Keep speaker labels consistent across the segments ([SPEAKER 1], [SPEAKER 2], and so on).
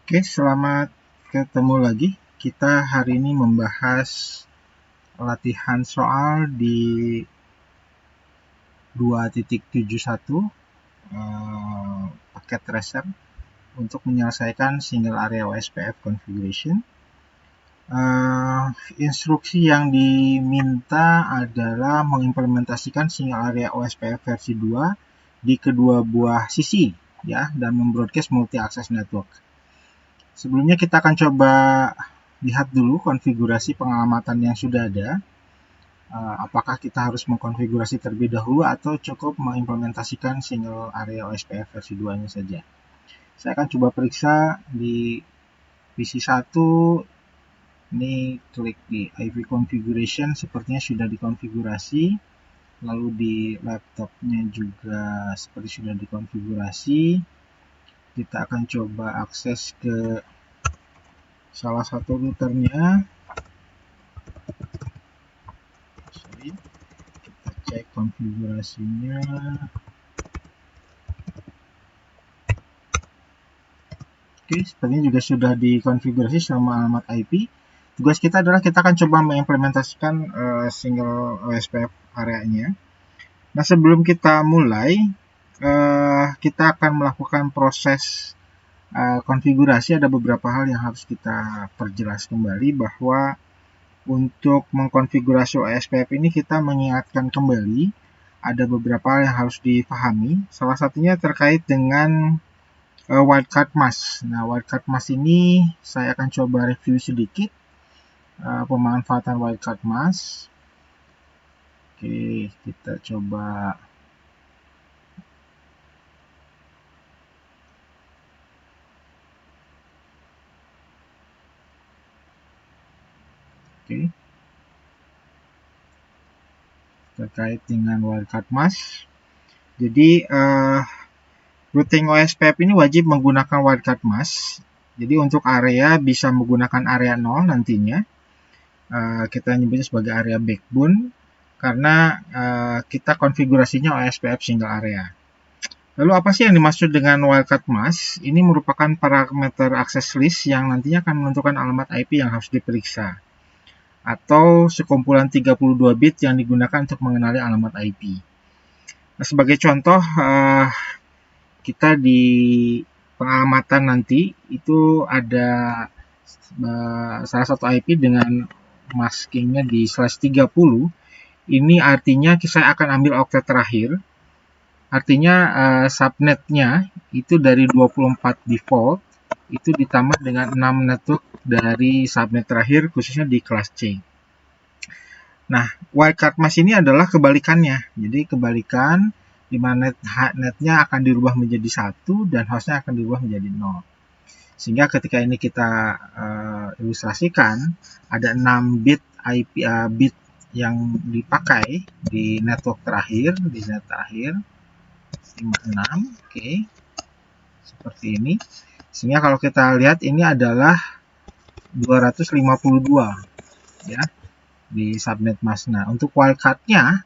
[SPEAKER 1] Oke, selamat ketemu lagi. Kita hari ini membahas latihan soal di 2.71 paket tracer untuk menyelesaikan single area OSPF configuration. Instruksi yang diminta adalah mengimplementasikan single area OSPF versi 2 di kedua buah sisi ya, dan membroadcast multi access network. Sebelumnya kita akan coba lihat dulu konfigurasi pengalamatan yang sudah ada. Apakah kita harus mengkonfigurasi terlebih dahulu atau cukup mengimplementasikan single area OSPF versi 2-nya saja. Saya akan coba periksa di PC 1. Ini klik di IV configuration, sepertinya sudah dikonfigurasi. Lalu di laptopnya juga seperti sudah dikonfigurasi. Kita akan coba akses ke salah satu routernya. Kita cek konfigurasinya. Oke, sepertinya juga sudah dikonfigurasi sama alamat IP. Tugas kita adalah kita akan coba mengimplementasikan single OSPF areanya. Nah, sebelum kita mulai, kita akan melakukan proses konfigurasi. Ada beberapa hal yang harus kita perjelas kembali, bahwa untuk mengkonfigurasi OSPF ini kita mengingatkan kembali ada beberapa hal yang harus dipahami. Salah satunya terkait dengan wildcard mask. Nah, wildcard mask ini saya akan coba review sedikit pemanfaatan wildcard mask. Oke, kita coba terkait dengan wildcard mask. Jadi routing OSPF ini wajib menggunakan wildcard mask. Jadi untuk area bisa menggunakan area 0 nantinya. Kita nyebutnya sebagai area backbone karena kita konfigurasinya OSPF single area. Lalu apa sih yang dimaksud dengan wildcard mask? Ini merupakan parameter access list yang nantinya akan menentukan alamat IP yang harus diperiksa, atau sekumpulan 32 bit yang digunakan untuk mengenali alamat IP. Nah, sebagai contoh, kita di pengalamatan nanti itu ada salah satu IP dengan maskingnya di /30. Ini artinya saya akan ambil oktet terakhir. Artinya subnetnya itu dari 24 default itu ditambah dengan 6 network dari subnet terakhir, khususnya di kelas C. Nah, wildcard mask ini adalah kebalikannya. Jadi kebalikan, di mana netnya akan dirubah menjadi 1 dan hostnya akan dirubah menjadi 0. Sehingga ketika ini kita ilustrasikan, ada 6 bit IP bit yang dipakai di network terakhir, di net terakhir 56, oke. Seperti ini. Sehingga kalau kita lihat ini adalah 252 ya di subnet mask. Nah, untuk wildcard-nya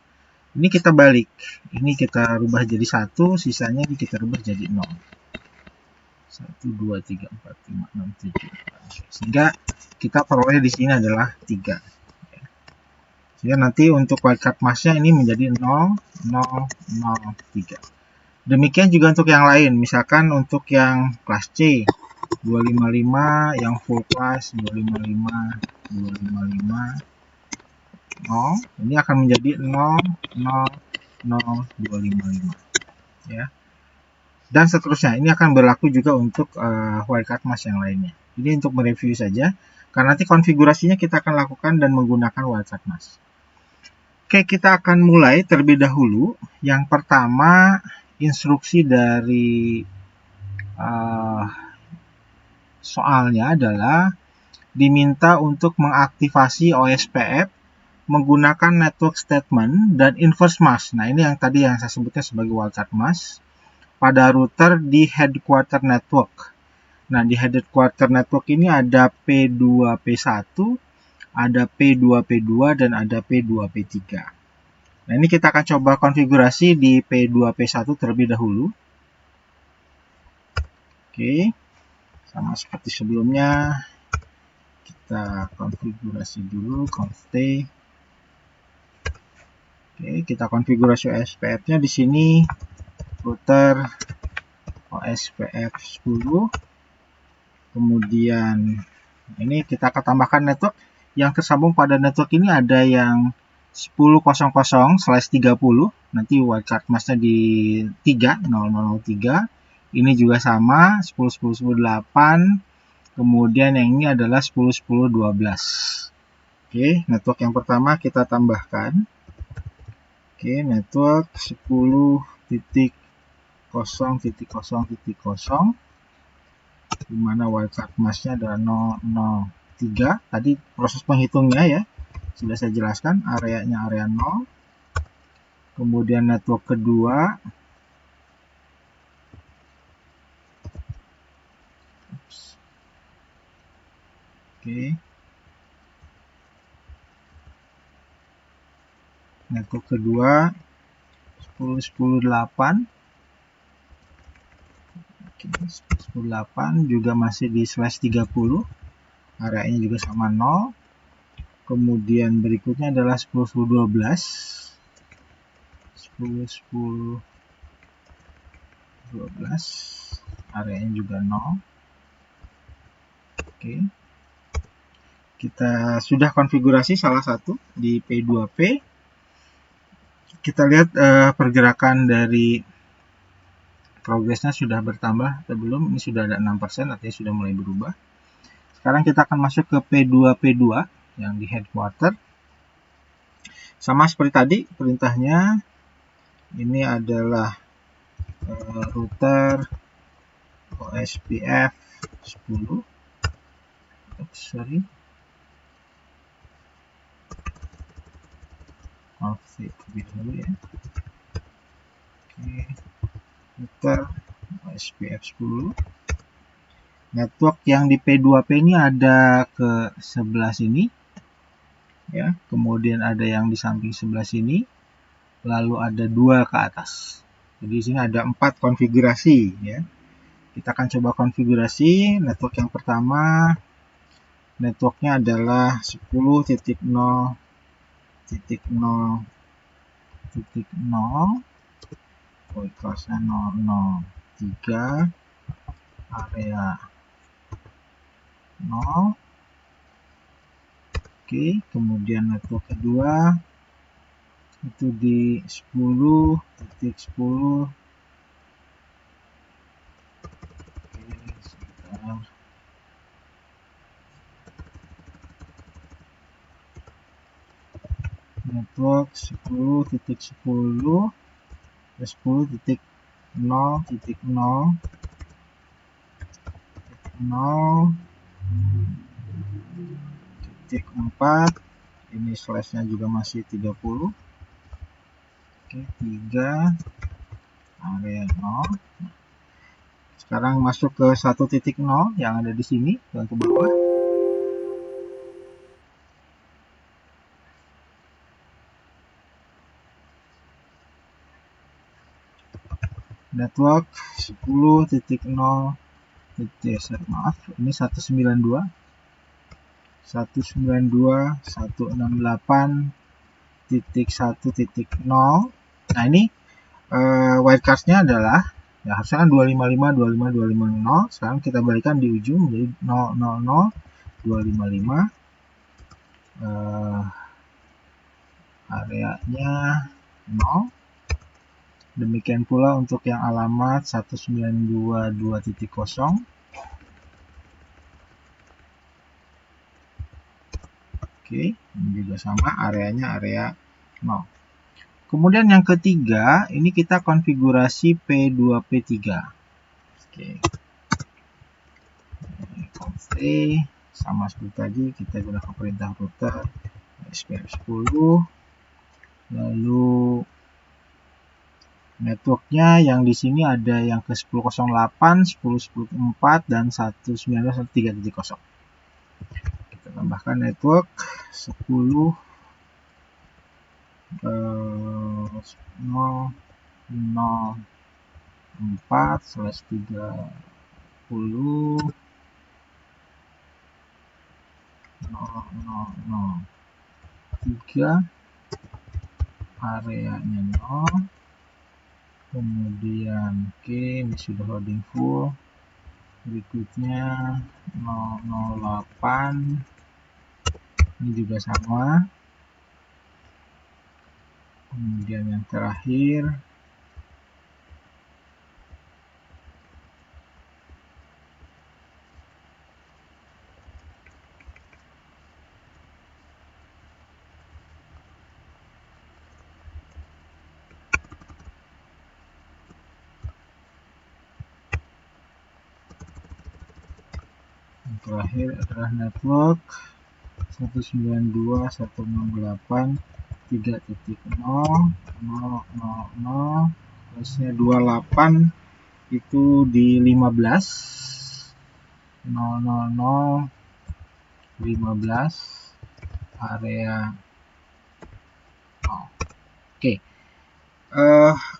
[SPEAKER 1] ini kita balik. Ini kita rubah jadi 1, sisanya ini kita rubah jadi 0. 1 2 3 4 5 6 7. Sehingga kita peroleh di sini adalah 3. Sehingga nanti untuk wildcard mask-nya ini menjadi 0 0 0 3. Demikian juga untuk yang lain, misalkan untuk yang kelas C 255, yang full class 255 255 0, ini akan menjadi 0 0 0 255 ya. Dan seterusnya, ini akan berlaku juga untuk wildcard mask yang lainnya. Ini untuk mereview saja, karena nanti konfigurasinya kita akan lakukan dan menggunakan wildcard mask. Oke, kita akan mulai terlebih dahulu. Yang pertama, instruksi dari soalnya adalah diminta untuk mengaktifasi OSPF menggunakan network statement dan inverse mask. Nah, ini yang tadi yang saya sebutnya sebagai wildcard mask pada router di headquarter network. Nah, di headquarter network ini ada P2P1, ada P2P2, dan ada P2P3. Nah, ini kita akan coba konfigurasi di P2P1 terlebih dahulu. Oke, Sama seperti sebelumnya, kita konfigurasi dulu const. Oke, kita konfigurasi OSPF-nya di sini router OSPF 10. Kemudian ini kita akan tambahkan network yang tersambung pada network ini, ada yang 10.00/30. Nanti wildcard masknya di 3.0.0.0.3. Ini juga sama 10.10.10.8. Kemudian yang ini adalah 10.10.12. Oke, network yang pertama kita tambahkan. Oke, network 10.0.0.0, di mana wildcard masknya adalah 003. Tadi proses penghitungnya ya sudah saya jelaskan, areanya area 0. Kemudian network kedua, oke, network kedua 10.10.8. Oke, 10.10.8 juga masih di /30, areanya juga sama 0. Kemudian berikutnya adalah 10.10.12. 10.10.12 areanya juga 0. Oke, kita sudah konfigurasi salah satu di P2P. Kita lihat pergerakan dari progresnya sudah bertambah atau belum. Ini sudah ada 6%, artinya sudah mulai berubah. Sekarang kita akan masuk ke P2P2 yang di headquarter. Sama seperti tadi perintahnya, ini adalah router OSPF 10. Config dulu ya. Oke, router OSPF 10. Network yang di P2P ini ada ke sebelah sini ya, kemudian ada yang di samping sebelah sini, lalu ada 2 ke atas. Jadi di sini ada 4 konfigurasi ya. Kita akan coba konfigurasi. Network yang pertama, networknya adalah 10.0.0.0, kelasnya 003, area 0. Oke, kemudian network kedua itu di 10.10. Network 10.10 10.0.0.0.4. Ini slashnya juga masih 30. Oke, 3 area 0. Sekarang masuk ke 1.0 yang ada di sini dan ke bawah. Network 10.0, maaf, ini 192 192.168.1.0. Nah ini wildcardnya adalah ya harusnya kan 255 25 250. Sekarang kita balikan di ujung jadi 000 255. Areanya 0. Demikian pula untuk yang alamat 1922.0. Oke, ini juga sama, areanya area 0. Kemudian yang ketiga, ini kita konfigurasi P2P3. Oke. Config sama seperti tadi, kita gunakan perintah router OSPF 10. Lalu networknya yang di sini ada yang ke 10.08, 10.10.4 dan 1.19.3.0. Kita tambahkan network 10 0.04/30. 3 areanya 0, kemudian oke, ini sudah loading full. Berikutnya 008, ini juga sama. Kemudian yang terakhir adalah network 192.168.3.0.0.0 plusnya 28 itu di 15 000 15 area. Oke.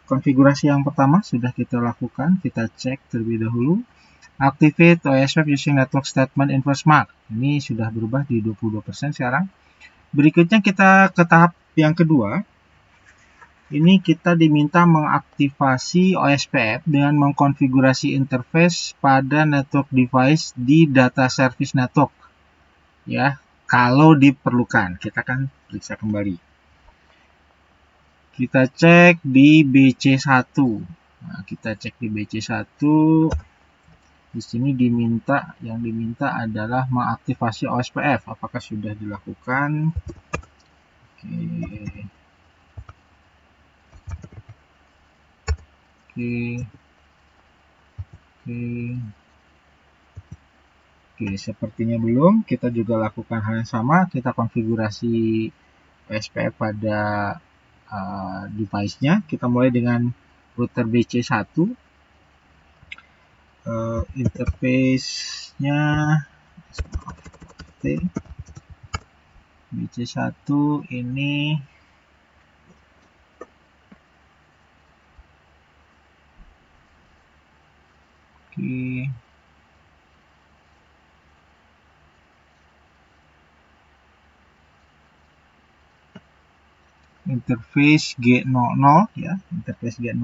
[SPEAKER 1] Konfigurasi yang pertama sudah kita lakukan, kita cek terlebih dahulu. Activate OSPF using network statement inverse mark. Ini sudah berubah di 22% sekarang. Berikutnya kita ke tahap yang kedua. Ini kita diminta mengaktifasi OSPF dengan mengkonfigurasi interface pada network device di data service network. Ya, kalau diperlukan, kita akan periksa kembali. Kita cek di BC1. Nah, kita cek di BC1. Di sini yang diminta adalah mengaktifasi OSPF. Apakah sudah dilakukan? Oke, sepertinya belum. Kita juga lakukan hal yang sama. Kita konfigurasi OSPF pada device-nya. Kita mulai dengan router BC1. Interface-nya BC1 ini interface G00 ya, interface G00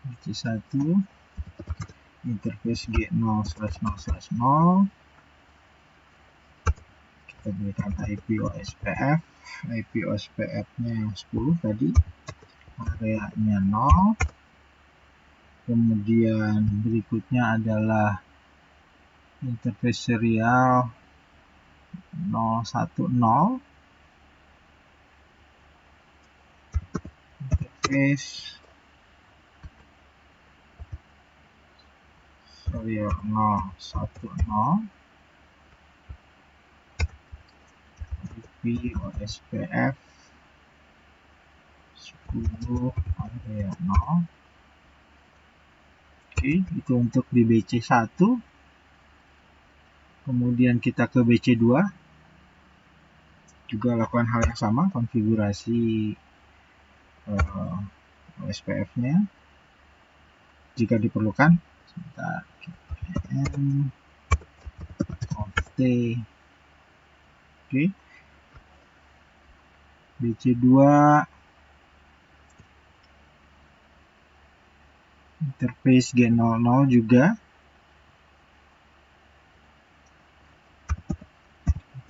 [SPEAKER 1] BC1 interface G0/0/0. Kita berikan IP OSPF. IP OSPF-nya yang 10 tadi. Areanya 0. Kemudian berikutnya adalah interface serial 010. Interface serial 010. IP OSPF 10 area 0. Oke, itu untuk di BC1. Kemudian kita ke BC2. Juga lakukan hal yang sama, konfigurasi OSPF-nya. Jika diperlukan, sebentar. Oke. BC2 interface G00 juga.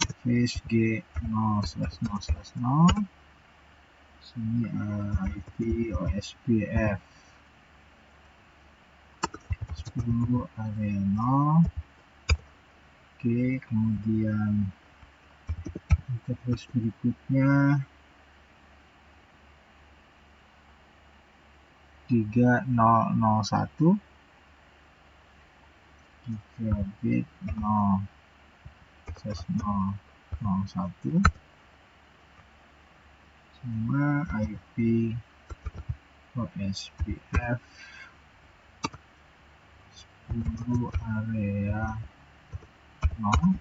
[SPEAKER 1] Interface G0/0/0. Sini IP OSPF 10 area 0. Oke, kemudian interface berikutnya 3001 gigabit 0/0/01 sama IP OSPF 10 area 0.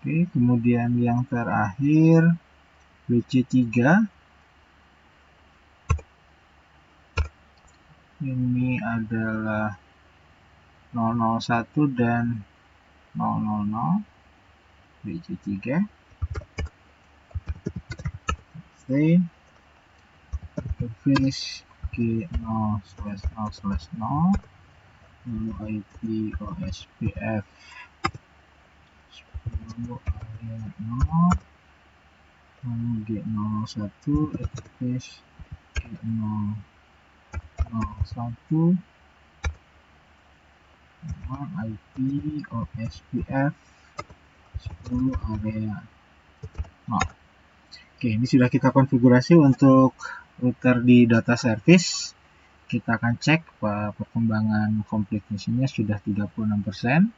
[SPEAKER 1] Oke, kemudian yang terakhir BC3 ini adalah 001 dan 000 BC3. Oke, interface G0/0/0, lalu IP OSPF 10 area 0, lalu G001 interface G001, IP OSPF 10 area 0. Oke, ini sudah kita konfigurasi untuk router di data service. Kita akan cek perkembangan completeness-nya sudah 36%.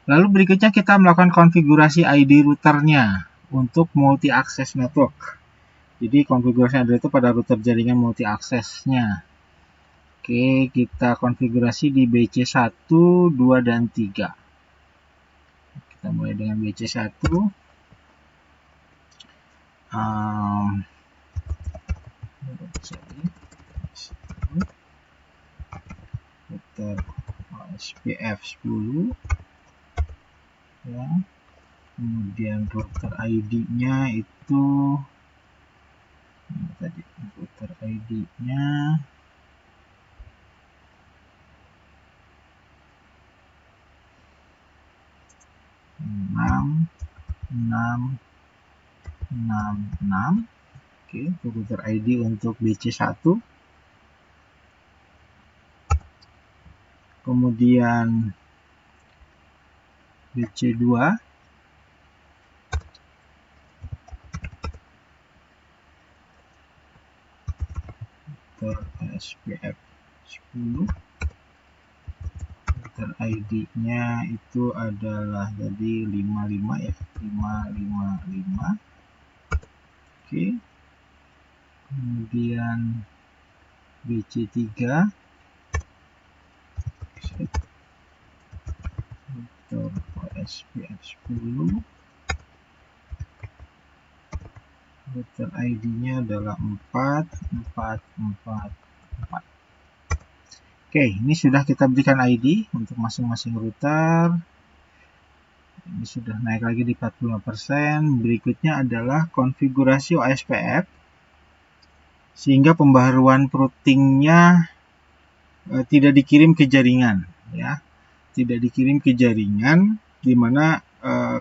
[SPEAKER 1] Lalu berikutnya kita melakukan konfigurasi ID routernya untuk multi access network. Jadi konfigurasi ada itu pada router jaringan multi access-nya. Oke, kita konfigurasi di BC1, 2, dan 3. Kita mulai dengan BC1. Router OSPF 10. Ya. Kemudian router ID-nya itu tadi router ID-nya 6666. Oke, itu router ID untuk BC1. Kemudian BC2 SPF 10. Router ID-nya itu adalah jadi 55 ya, 555. Oke. Kemudian BC3 router OSPF 10. Router ID-nya adalah 4444. Oke, ini sudah kita berikan ID untuk masing-masing router. Ini sudah naik lagi di 45%. Berikutnya adalah konfigurasi OSPF. Sehingga pembaharuan routingnya tidak dikirim ke jaringan. Ya. Tidak dikirim ke jaringan, dimana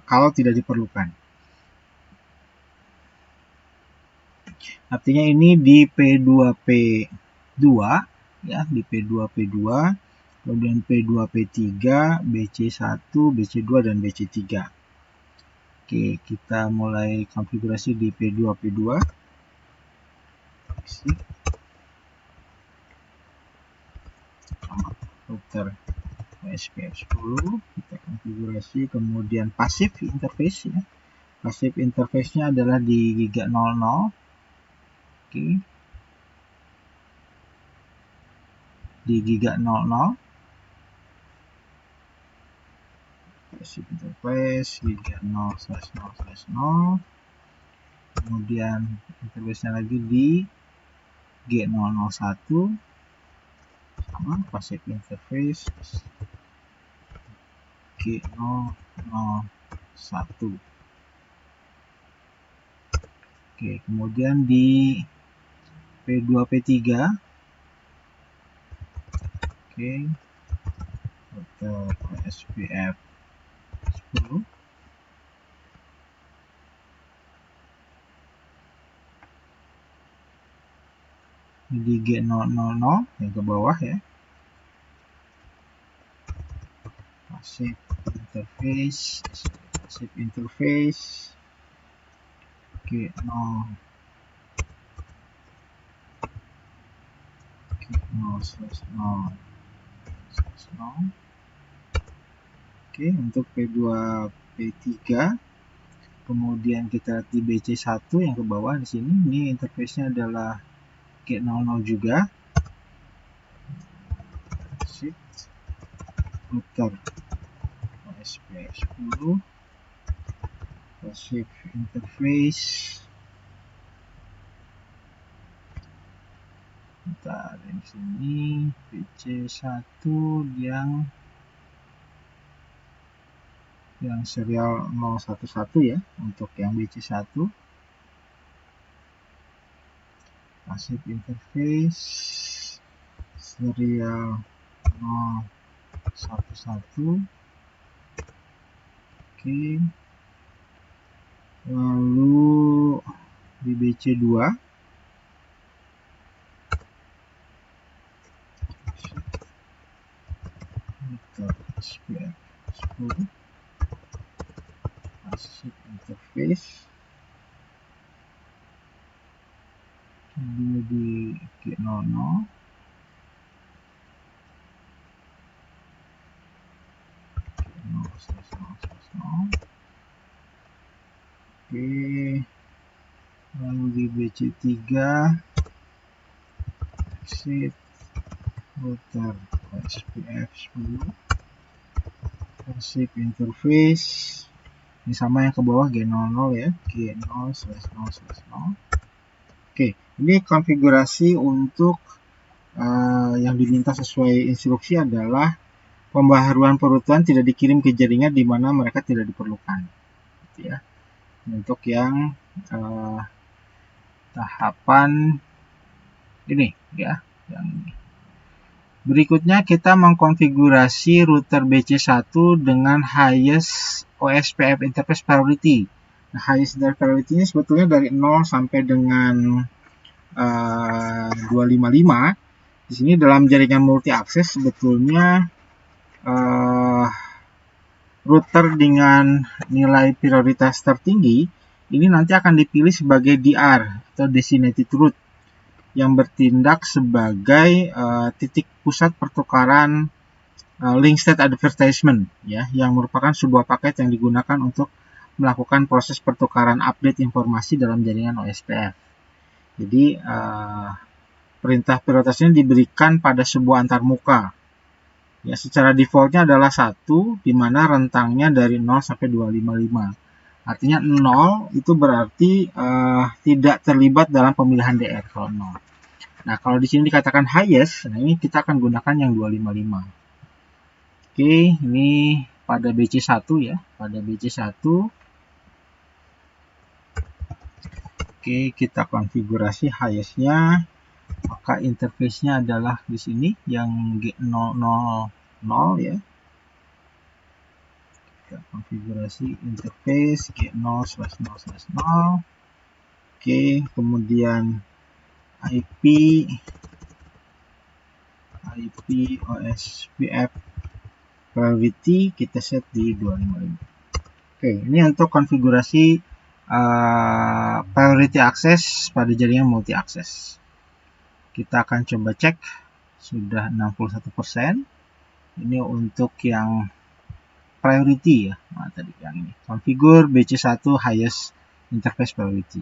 [SPEAKER 1] kalau tidak diperlukan. Artinya ini di P2P2. Ya, di P2P2, kemudian P2P3, BC1, BC2, dan BC3. Oke, kita mulai konfigurasi di P2P2. Router OSPF 10, kita konfigurasi, kemudian passive interface ya. Passive interface-nya adalah di Giga 00. Oke. Di Giga 00 passive interface Giga 0/0/0. Kemudian interface-nya lagi di G001 sama passive interface G001. Oke, kemudian di P2P3. Oke, router OSPF 10. Di G000 yang ke bawah ya. Passive interface G0/0. Oke, untuk P2P3. Kemudian kita di BC1 yang ke bawah di sini. Ini interface-nya adalah G00 juga. Router OSPF 10. Passive interface. Bentar, ini sini BC1 yang serial 011 ya, untuk yang BC1. Passive interface serial 011. Oke. Lalu di BC2 SPF 10 passive interface, kedua di G00, oke. Lalu di BC3 exit router SPF 10 passive interface, ini sama yang ke bawah G00 ya, G0/0/0. Oke, ini konfigurasi untuk yang diminta sesuai instruksi adalah pembaharuan perutuhan tidak dikirim ke jaringan di mana mereka tidak diperlukan, gitu ya. Untuk yang tahapan ini ya, yang ini. Berikutnya kita mengkonfigurasi router BC1 dengan highest OSPF interface priority. Nah, highest interface priority ini sebetulnya dari 0 sampai dengan 255. Di sini dalam jaringan multi akses sebetulnya router dengan nilai prioritas tertinggi ini nanti akan dipilih sebagai DR atau designated route yang bertindak sebagai titik pusat pertukaran link state advertisement ya, yang merupakan sebuah paket yang digunakan untuk melakukan proses pertukaran update informasi dalam jaringan OSPF. Jadi perintah prioritas ini diberikan pada sebuah antarmuka. Ya, secara defaultnya adalah 1, di mana rentangnya dari 0 sampai 255. Artinya 0 itu berarti tidak terlibat dalam pemilihan DR kalau 0. Nah, kalau di sini dikatakan highest, nah ini kita akan gunakan yang 255. Oke, ini pada BC1 ya, pada BC1. Oke, kita konfigurasi highest-nya. Maka interface-nya adalah di sini yang G000 ya. Kita konfigurasi interface G0/0/0. Oke, kemudian IP OSPF priority kita set di 255. Oke, ini untuk konfigurasi priority access pada jaringan multi access. Kita akan coba cek, sudah 61%. Ini untuk yang priority ya, nah, tadi yang ini configure BC1 highest interface priority.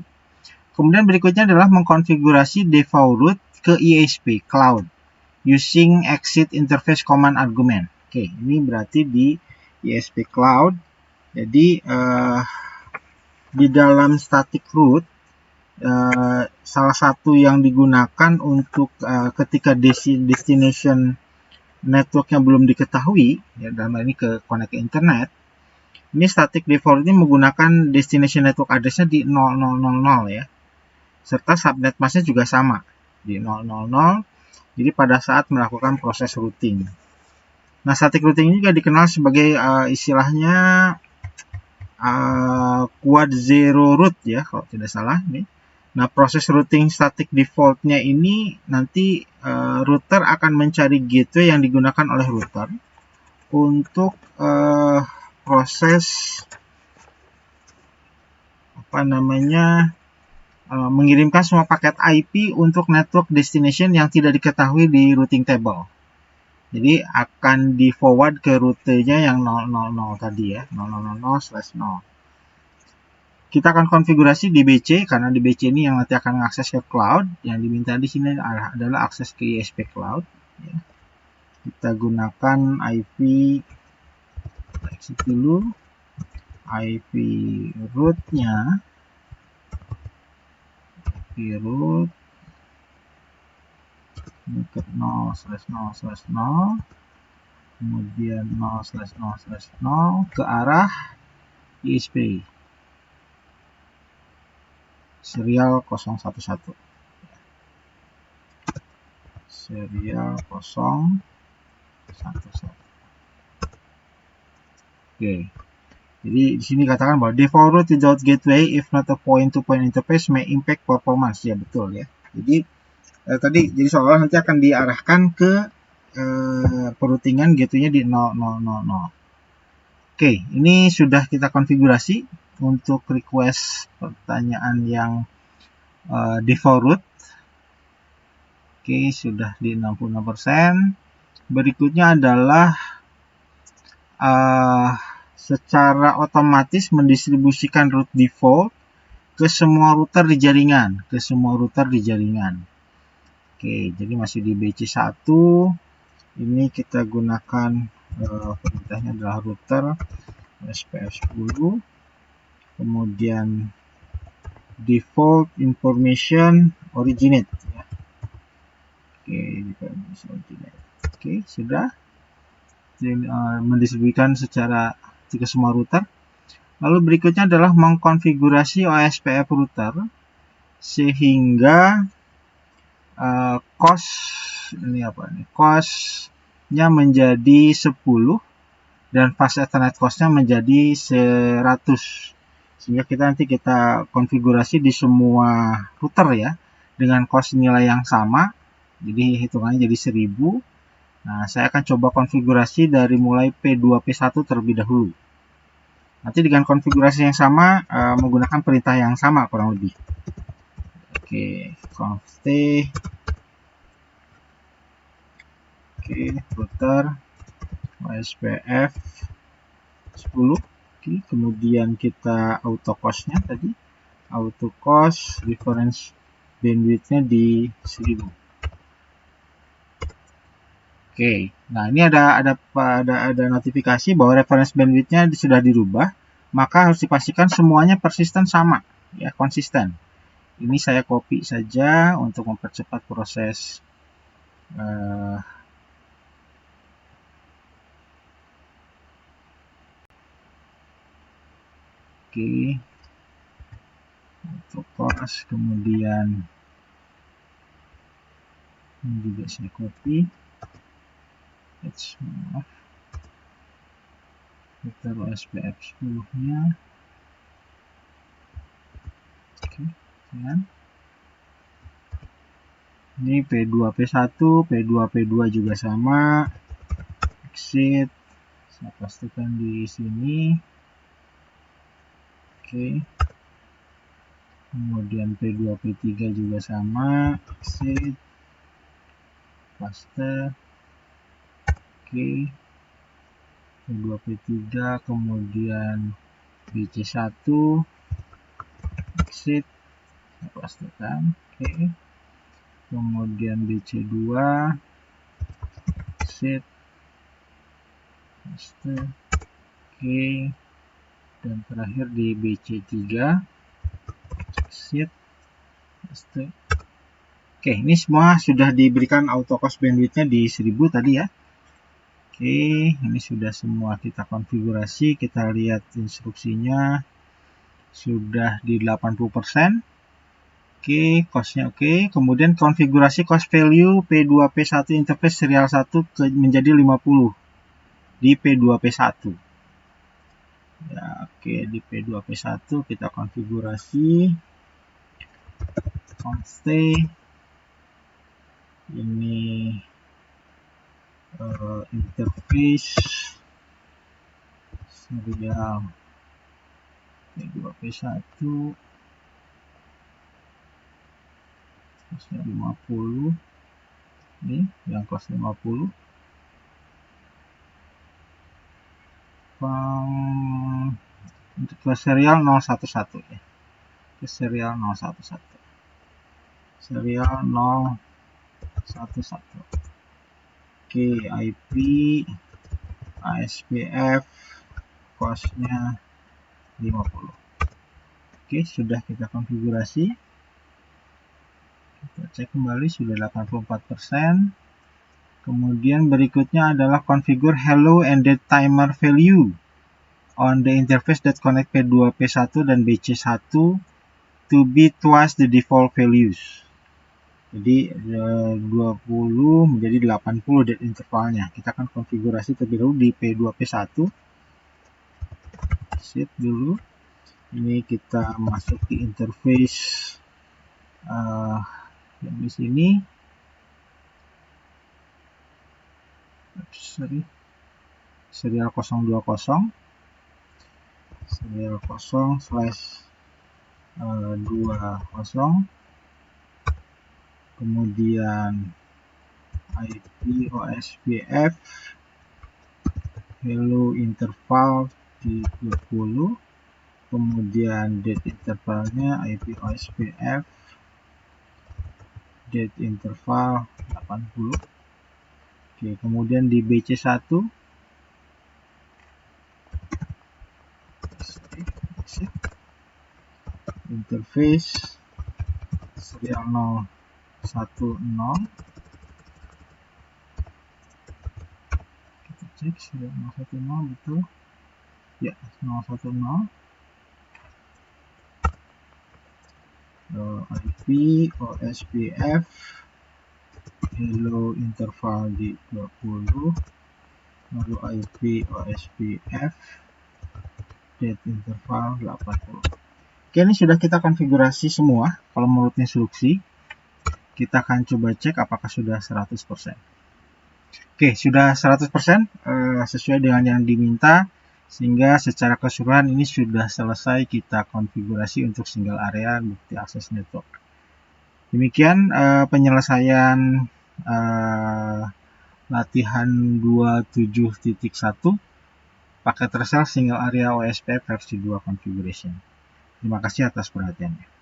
[SPEAKER 1] Kemudian berikutnya adalah mengkonfigurasi default route ke ISP cloud using exit interface command argument. Oke, ini berarti di ISP cloud. Jadi di dalam static route salah satu yang digunakan untuk ketika destination networknya belum diketahui, ya, dalam hal ini ke connect ke internet, ini static default ini menggunakan destination network address-nya di 0000 ya, serta subnet mask-nya juga sama di 000. Jadi pada saat melakukan proses routing, nah static routing ini juga dikenal sebagai istilahnya quad zero route ya, kalau tidak salah nih. Nah, proses routing static default-nya ini nanti router akan mencari gateway yang digunakan oleh router untuk proses mengirimkan semua paket IP untuk network destination yang tidak diketahui di routing table. Jadi akan di forward ke rutenya yang 000 tadi ya, 000/0. Kita akan konfigurasi di BC, karena di BC ini yang nanti akan mengakses ke cloud. Yang diminta di sini adalah akses ke ISP cloud. Ya. Kita gunakan IP, exit dulu, IP root-nya, IP root ini ke 0/0/0, kemudian 0/0/0 ke arah ISP serial 011, serial 011. Oke, jadi di sini katakan bahwa default route without gateway if not a point-to-point interface may impact performance. Ya betul ya. Jadi jadi seolah nanti akan diarahkan ke perutingan gateway-nya di 0000. Oke, ini sudah kita konfigurasi untuk request pertanyaan yang default route. Oke, sudah di 66%. Berikutnya adalah secara otomatis mendistribusikan route default ke semua router di jaringan, Oke, jadi masih di BC1. Ini kita gunakan perintahnya adalah router SPF10, kemudian default information originate ya. Oke, sudah mendistribusikan secara ke semua router. Lalu berikutnya adalah mengkonfigurasi OSPF router sehingga cost-nya menjadi 10 dan fast Ethernet cost-nya menjadi 100. Sehingga nanti kita konfigurasi di semua router ya dengan cost nilai yang sama. Jadi hitungannya jadi 1000. Nah, saya akan coba konfigurasi dari mulai P2P1 terlebih dahulu. Nanti dengan konfigurasi yang sama menggunakan perintah yang sama kurang lebih. Oke, conft router OSPF 10. Oke, kemudian kita auto cost-nya tadi. Auto cost reference bandwidth-nya di 1000. Oke, nah ini ada notifikasi bahwa reference bandwidth-nya sudah dirubah, maka harus dipastikan semuanya persisten sama, ya konsisten. Ini saya copy saja untuk mempercepat proses Oke, untuk cost, kemudian ini juga saya copy. Kita OSPF 10-nya. Oke, ini P2P1, P2P2 juga sama. Exit, saya pastikan di sini. Oke, kemudian P2P3 juga sama. Exit, paste. Oke, P2P3, kemudian BC1, exit, saya pastikan. Oke, kemudian BC2, exit, paste. Oke, dan terakhir di BC3, exit, paste. Oke, ini semua sudah diberikan auto cost bandwidth-nya di 1000 tadi ya. Oke, ini sudah semua kita konfigurasi. Kita lihat instruksinya sudah di 80%. Oke, cost-nya oke. Kemudian konfigurasi cost value P2P1 interface serial 1 menjadi 50 di P2P1. Ya, oke, di P2P1 kita konfigurasi const ini interface serial P2P1 costnya 50. Ini yang cost 50 untuk ke serial 011 ya, ke serial 011 serial 011. Oke, IP ASPF costnya 50. Oke, sudah kita konfigurasi. Kita cek kembali, sudah 84%. Kemudian berikutnya adalah configure hello and date timer value on the interface that connect P2, P1 dan BC1 to be twice the default values. Jadi 20 menjadi 80 date intervalnya. Kita akan konfigurasi terlebih dahulu di P2, P1. Set dulu. Ini kita masuk di interface yang di sini. Serial 020 serial 0/20, kemudian IP OSPF hello interval di 20, kemudian date intervalnya IP OSPF date interval 80. Oke, kemudian di BC1 interface serial 010. Kita cek serial 010 betul ya, 010. IP OSPF hello interval di 20, lalu IP OSPF date interval 80. Oke, ini sudah kita konfigurasi semua. Kalau menurut instruksi, kita akan coba cek apakah sudah 100%. Oke, sudah 100% sesuai dengan yang diminta, sehingga secara keseluruhan ini sudah selesai kita konfigurasi untuk single area bukti akses network. Demikian penyelesaian latihan 27.1 paket resell single area OSPF versi 2 configuration. Terima kasih atas perhatiannya.